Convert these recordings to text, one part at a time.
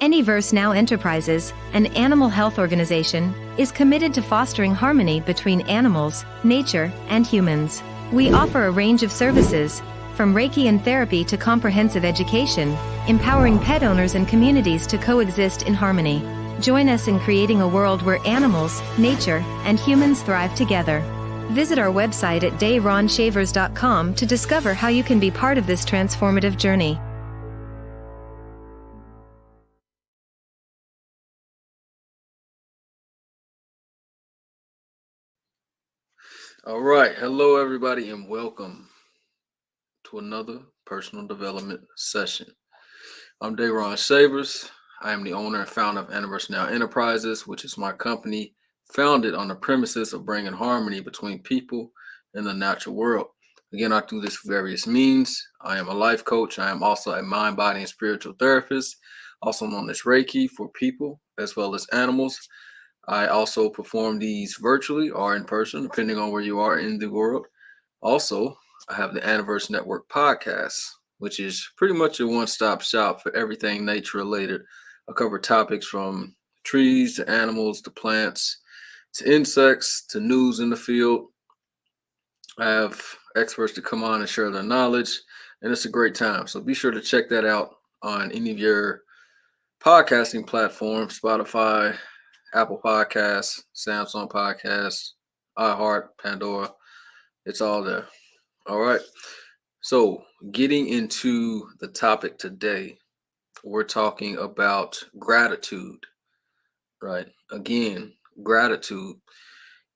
Anyverse Now Enterprises, an animal health organization, is committed to fostering harmony between animals, nature, and humans. We offer a range of services, from Reiki and therapy to comprehensive education, empowering pet owners and communities to coexist in harmony. Join us in creating a world where animals, nature, and humans thrive together. Visit our website at DaRonShavers.com to discover how you can be part of this transformative journey. All right. Hello, everybody, and welcome to another personal development session. I'm DaRon Shavers. I am the owner and founder of Anyverse Now Enterprises, which is my company founded on the premises of bringing harmony between people and the natural world. Again, I do this for various means. I am a life coach. I am also a mind, body, and spiritual therapist, also known as Reiki for people as well as animals. I also perform these virtually or in person, depending on where you are in the world. Also, I have the Anyverse Network podcast, which is pretty much a one-stop shop for everything nature related. I cover topics from trees to animals to plants to insects to news in the field. I have experts to come on and share their knowledge, and it's a great time. So be sure to check that out on any of your podcasting platforms, Spotify, Apple Podcasts, Samsung Podcasts, iHeart, Pandora. It's all there. All right. So getting into the topic today, we're talking about gratitude, right? Again, gratitude.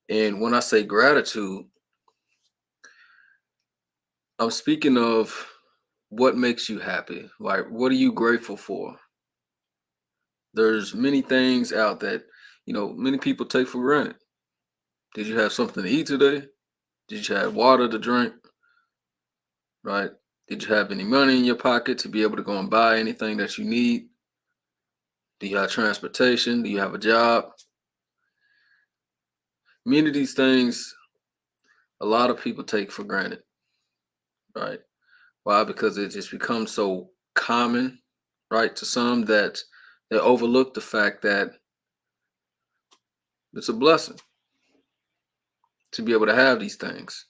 And when I say gratitude, I'm speaking of what makes you happy. Like, what are you grateful for? There's many things out that, many people take for granted. Did you have something to eat today? Did you have water to drink? Right? Did you have any money in your pocket to be able to go and buy anything that you need? Do you have transportation? Do you have a job? Many of these things, a lot of people take for granted, right? Why? Because it just becomes so common, right, to some that they overlook the fact that it's a blessing to be able to have these things,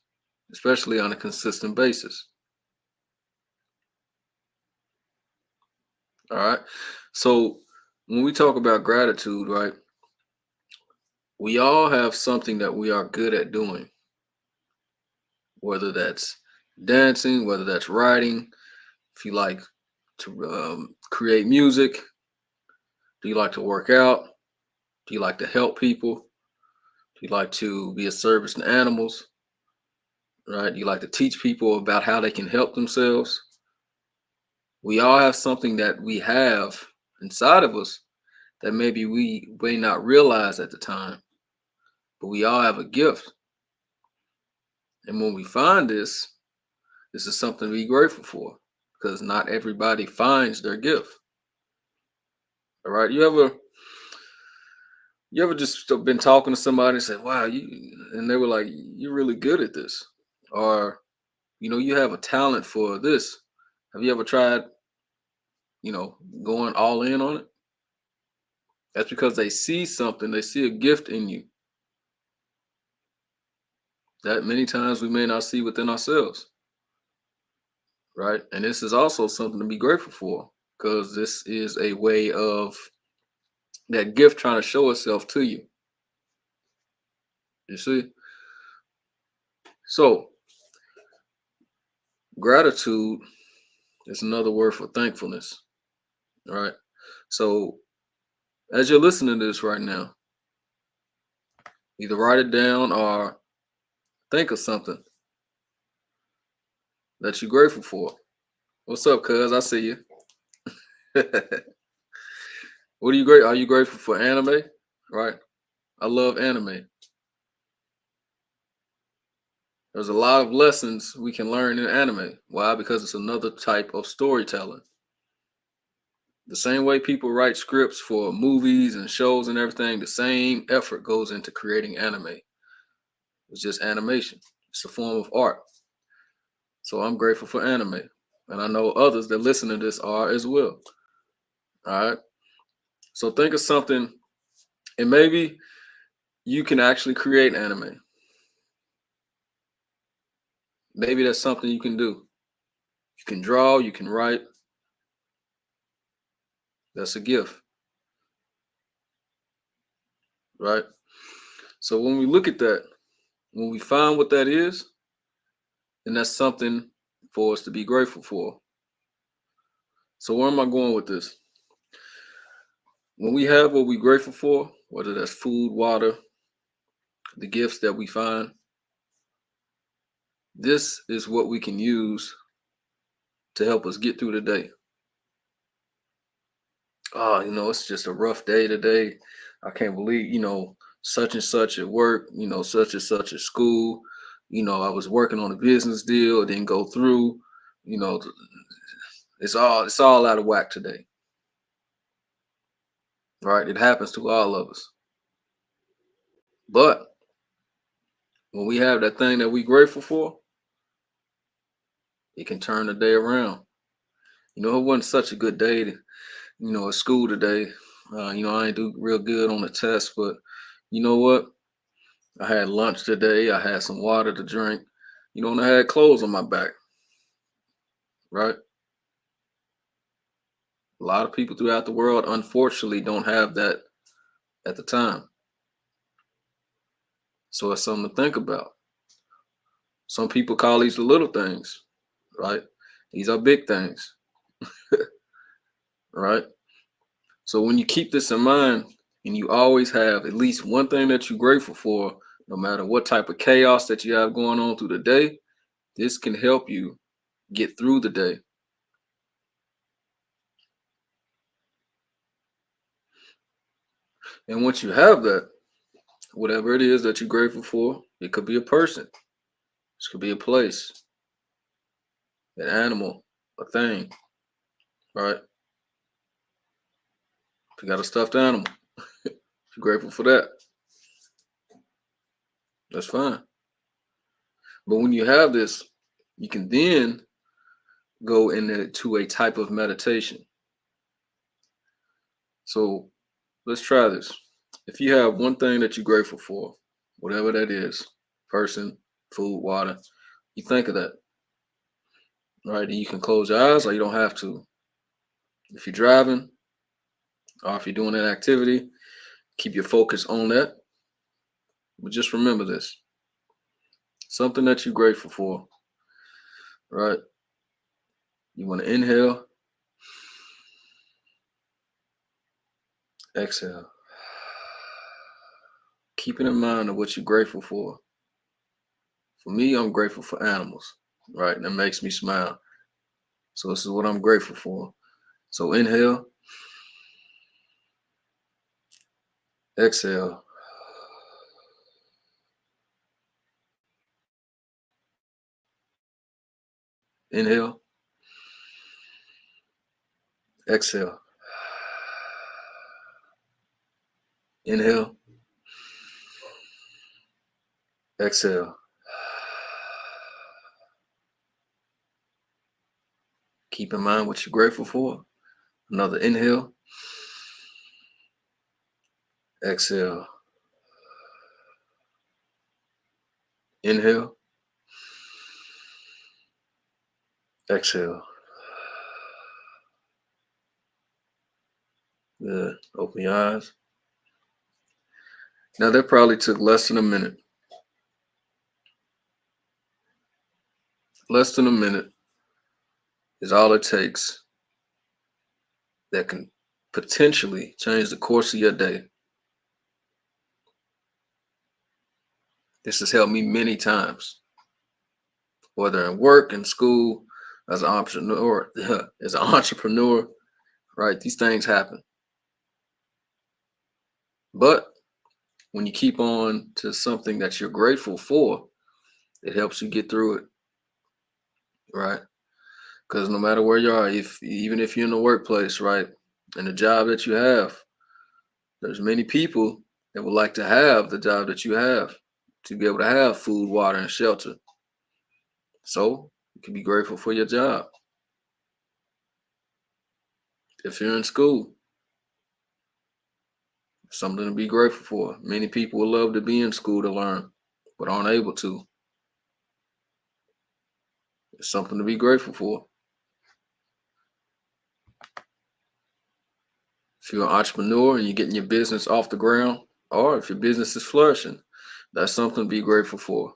especially on a consistent basis. All right. So when we talk about gratitude, right, we all have something that we are good at doing, whether that's dancing, whether that's writing, if you like to create music, do you like to work out? Do you like to help people? Do you like to be a service to animals? Right? Do you like to teach people about how they can help themselves? We all have something that we have inside of us that maybe we may not realize at the time, but we all have a gift. And when we find this is something to be grateful for, because not everybody finds their gift. All right. You ever just been talking to somebody and said, wow, and they were like, you're really good at this. Or, you have a talent for this. Have you ever tried, going all in on it? That's because they see something, they see a gift in you that many times we may not see within ourselves. Right. And this is also something to be grateful for, because this is a way of that gift trying to show itself to you. You see? So, gratitude is another word for thankfulness. All right. So, as you're listening to this right now, either write it down or think of something that you're grateful for. What's up, cuz? I see you. What are you great? Are you grateful for anime? Right. I love anime. There's a lot of lessons we can learn in anime. Why? Because it's another type of storytelling. The same way people write scripts for movies and shows and everything, the same effort goes into creating anime. It's just animation. It's a form of art. So I'm grateful for anime. And I know others that listen to this are as well. All right. So think of something, and maybe you can actually create anime. Maybe that's something you can do. You can draw, you can write. That's a gift, right? So when we look at that, when we find what that is, then that's something for us to be grateful for. So where am I going with this? When we have what we're grateful for, whether that's food, water, the gifts that we find, this is what we can use to help us get through the day. Oh, it's just a rough day today. I can't believe, such and such at work, such and such at school. I was working on a business deal, it didn't go through. You know, it's all out of whack today. Right? It happens to all of us. But when we have that thing that we're grateful for, it can turn the day around. It wasn't such a good day, at school today. I ain't do real good on the test, but you know what? I had lunch today. I had some water to drink, and I had clothes on my back, right? A lot of people throughout the world, unfortunately, don't have that at the time. So it's something to think about. Some people call these the little things, right? These are big things, right? So when you keep this in mind and you always have at least one thing that you're grateful for, no matter what type of chaos that you have going on through the day, this can help you get through the day. And once you have that, whatever it is that you're grateful for, it could be a person, this could be a place, an animal, a thing, right? If you got a stuffed animal, if you're grateful for that, that's fine. But when you have this, you can then go into a type of meditation. So let's try this. If you have one thing that you're grateful for, whatever that is, person, food, water, you think of that, right? And you can close your eyes or you don't have to. If you're driving or if you're doing an activity, keep your focus on that. But just remember this, something that you're grateful for, right? You want to inhale, exhale. Keeping in mind of what you're grateful for. For me, I'm grateful for animals, right? And that makes me smile. So this is what I'm grateful for. So inhale, exhale. Inhale, exhale. Inhale, exhale. Keep in mind what you're grateful for. Another inhale, exhale. Inhale, exhale. Good. Open your eyes. Now that probably took less than a minute. Less than a minute is all it takes that can potentially change the course of your day. This has helped me many times, whether in work, in school, as an entrepreneur, right? These things happen. But when you keep on to something that you're grateful for, it helps you get through it, right? Because no matter where you are, even if you're in the workplace, right, and the job that you have, there's many people that would like to have the job that you have, to be able to have food, water, and shelter. So you can be grateful for your job. If you're in school, Something to be grateful for. Many people would love to be in school to learn, but aren't able to. It's something to be grateful for. If you're an entrepreneur and you're getting your business off the ground, or if your business is flourishing, that's something to be grateful for.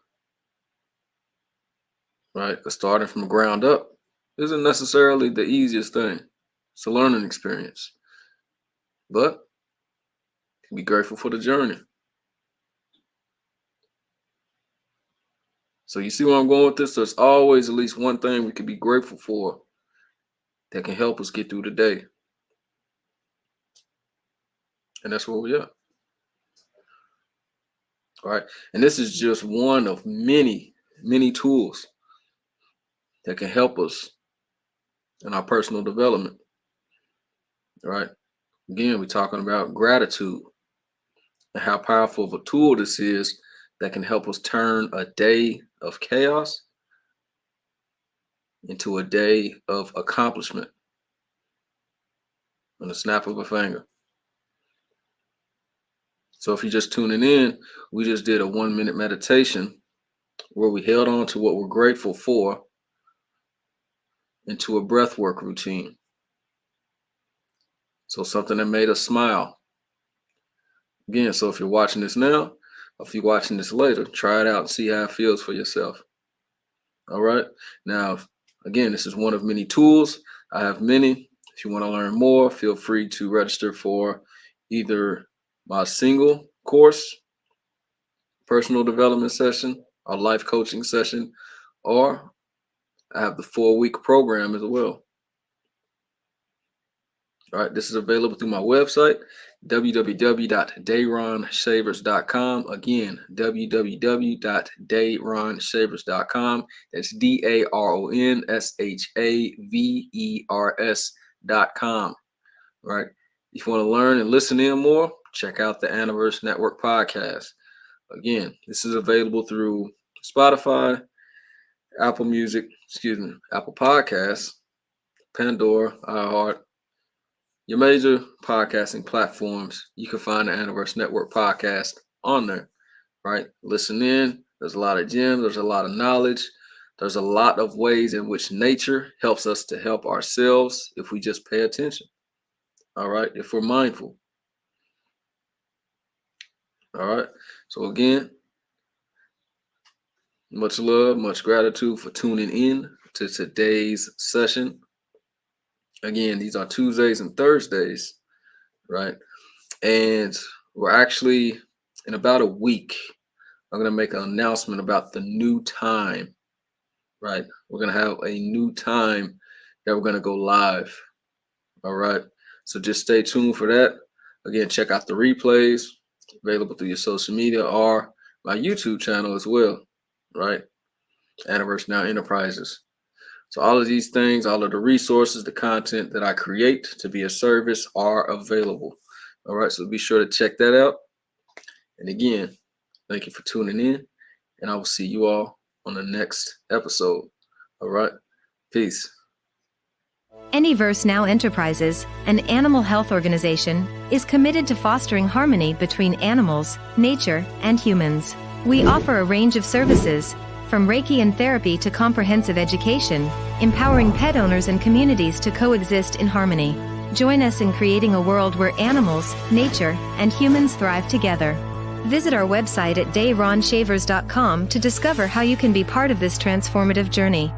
Right? Because starting from the ground up isn't necessarily the easiest thing. It's a learning experience. But be grateful for the journey. So you see where I'm going with this? There's always at least one thing we can be grateful for that can help us get through the day. And that's where we are. All right. And this is just one of many, many tools that can help us in our personal development. All right. Again, we're talking about gratitude and how powerful of a tool this is that can help us turn a day of chaos into a day of accomplishment on the snap of a finger. So if you're just tuning in, we just did a 1-minute meditation where we held on to what we're grateful for into a breath work routine. So something that made us smile. Again, so if you're watching this now, or if you're watching this later, try it out and see how it feels for yourself. All right. Now, again, this is one of many tools. I have many. If you want to learn more, feel free to register for either my single course, personal development session, or life coaching session, or I have the 4-week program as well. All right, this is available through my website, www.DaRonShavers.com. Again, www.DaRonShavers.com. That's DaRonShavers.com. All right. If you want to learn and listen in more, check out the Anniverse Network podcast. Again, this is available through Spotify, Apple Podcasts, Pandora, iHeart, your major podcasting platforms. You can find the Anniverse Network podcast on there, right? Listen in. There's a lot of gems. There's a lot of knowledge. There's a lot of ways in which nature helps us to help ourselves if we just pay attention. All right, if we're mindful. All right, so again, much love, much gratitude for tuning in to today's session. Again, these are Tuesdays and Thursdays, right? And we're actually, in about a week, I'm going to make an announcement about the new time, right? We're going to have a new time that we're going to go live. All right. So just stay tuned for that. Again, check out the replays available through your social media or my YouTube channel as well, right? Anniverse Now Enterprises. So all of these things, all of the resources, the content that I create to be a service are available. All right. So be sure to check that out. And again, thank you for tuning in, and I will see you all on the next episode. All right. Peace. Anyverse Now Enterprises, an animal health organization, is committed to fostering harmony between animals, nature, and humans. We offer a range of services, from Reiki and therapy to comprehensive education, empowering pet owners and communities to coexist in harmony. Join us in creating a world where animals, nature, and humans thrive together. Visit our website at DaRonShavers.com to discover how you can be part of this transformative journey.